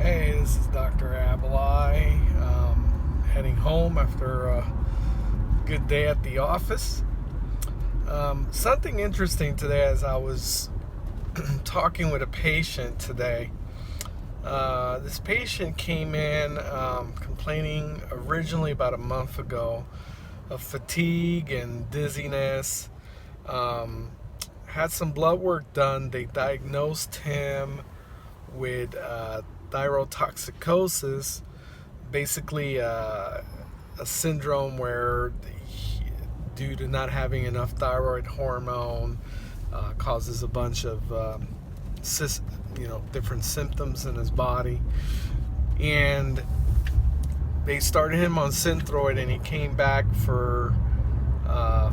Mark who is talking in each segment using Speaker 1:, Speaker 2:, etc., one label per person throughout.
Speaker 1: Hey, this is Dr. Abalai, heading home after a good day at the office. Something interesting today as I was talking with a patient today. This patient came in complaining originally about a month ago of fatigue and dizziness. Had some blood work done. They diagnosed him with thyroid toxicosis, basically a syndrome where due to not having enough thyroid hormone causes a bunch of different symptoms in his body. And they started him on Thyroid, and he came back for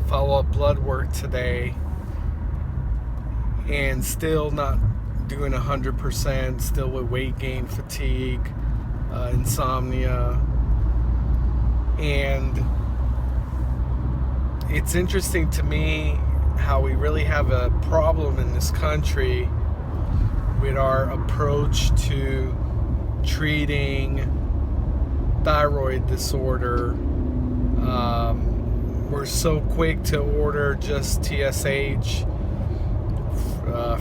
Speaker 1: follow-up blood work today, and still not doing 100%, still with weight gain, fatigue, insomnia. And it's interesting to me how we really have a problem in this country with our approach to treating thyroid disorder. We're so quick to order just TSH,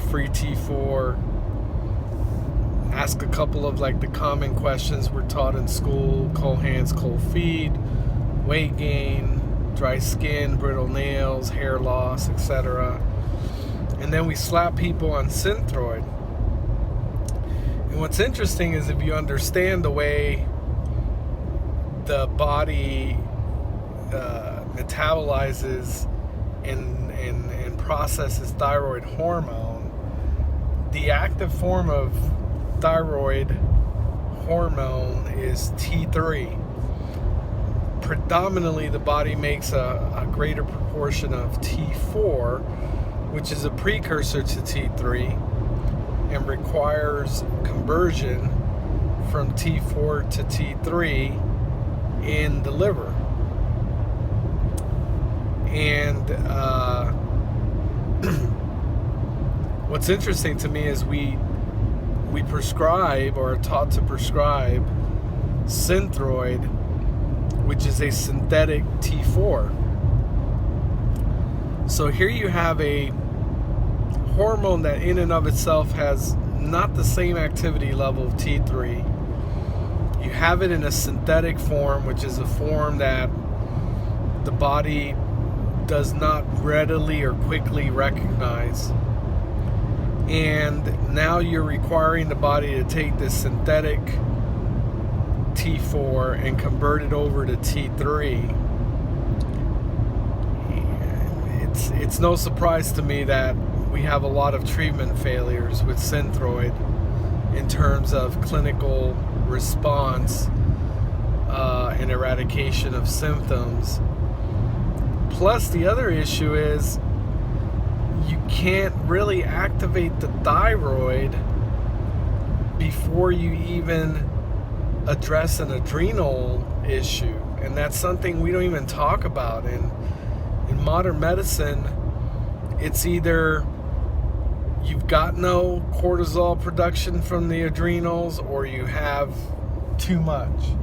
Speaker 1: free T4, ask a couple of the common questions we're taught in school: cold hands, cold feet, weight gain, dry skin, brittle nails, hair loss, etc. And then we slap people on Synthroid. And what's interesting is if you understand the way the body metabolizes and processes thyroid hormone, the active form of thyroid hormone is T3. Predominantly, the body makes a greater proportion of T4, which is a precursor to T3, and requires conversion from T4 to T3 in the liver. And what's interesting to me is we prescribe, or are taught to prescribe, Synthroid, which is a synthetic T4. So here you have a hormone that in and of itself has not the same activity level of T3. You have it in a synthetic form, which is a form that the body does not readily or quickly recognize. And now you're requiring the body to take this synthetic T4 and convert it over to T3. It's no surprise to me that we have a lot of treatment failures with Synthroid in terms of clinical response and eradication of symptoms. Plus, the other issue is you can't really activate the thyroid before you even address an adrenal issue. And that's something we don't even talk about. In modern medicine, it's either you've got no cortisol production from the adrenals or you have too much.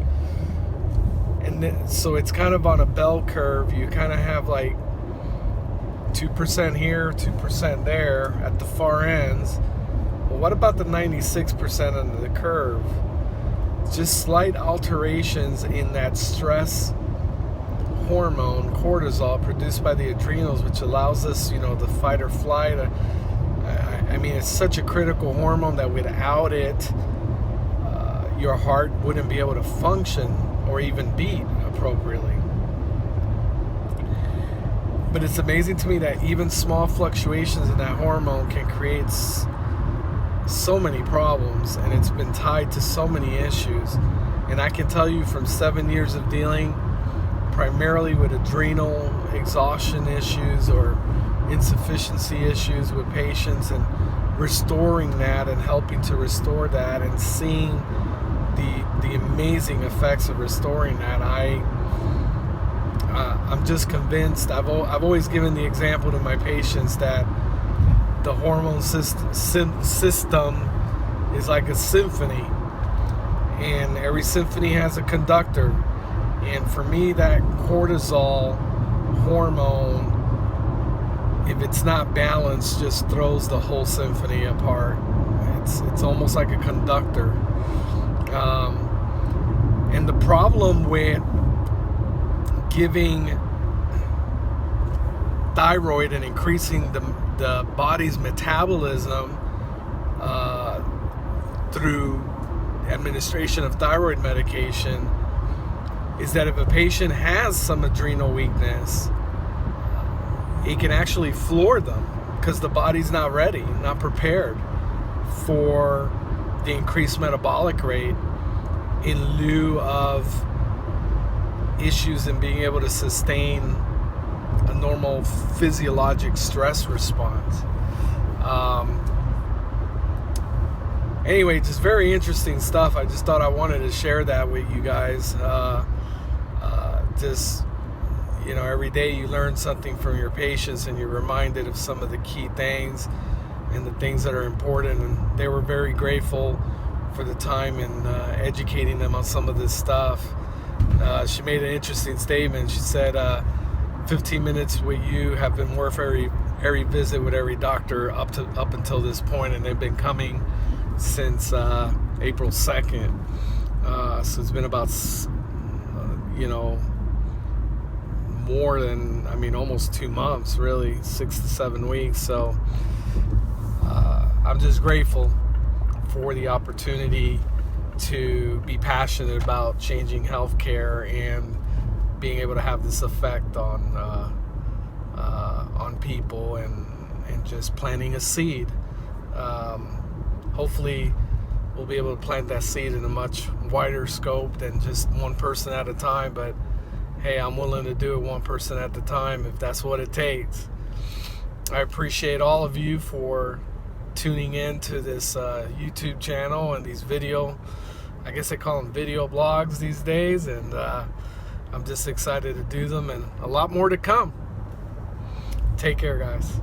Speaker 1: And so it's kind of on a bell curve. You kind of have 2% here, 2% there at the far ends. Well, what about the 96% under the curve? Just slight alterations in that stress hormone, cortisol, produced by the adrenals, which allows us, the fight or flight. I mean, it's such a critical hormone that without it, your heart wouldn't be able to function or even beat appropriately. But it's amazing to me that even small fluctuations in that hormone can create so many problems, and it's been tied to so many issues. And I can tell you from 7 years of dealing primarily with adrenal exhaustion issues or insufficiency issues with patients, and restoring that and helping to restore that and seeing the amazing effects of restoring that, I'm just convinced. I've always given the example to my patients that the hormone system is like a symphony, and every symphony has a conductor. And for me, that cortisol hormone, if it's not balanced, just throws the whole symphony apart. It's almost like a conductor. And the problem with giving thyroid and increasing the body's metabolism through administration of thyroid medication is that if a patient has some adrenal weakness, it can actually floor them because the body's not ready, not prepared for the increased metabolic rate in lieu of issues in being able to sustain a normal physiologic stress response. Anyway, just very interesting stuff. I just thought I wanted to share that with you guys. Just, you know, every day you learn something from your patients and you're reminded of some of the key things and the things that are important. And they were very grateful for the time in educating them on some of this stuff. She made an interesting statement. She said, 15 minutes with you have been worth every visit with every doctor up until this point, and they've been coming since April 2nd. So it's been about, more than, almost 2 months, really, 6 to 7 weeks. So I'm just grateful for the opportunity to be passionate about changing healthcare and being able to have this effect on people and just planting a seed. Hopefully we'll be able to plant that seed in a much wider scope than just one person at a time, but hey, I'm willing to do it one person at a time if that's what it takes. I appreciate all of you for tuning in to this YouTube channel and these I guess they call them video blogs these days, and I'm just excited to do them, and a lot more to come. Take care, guys.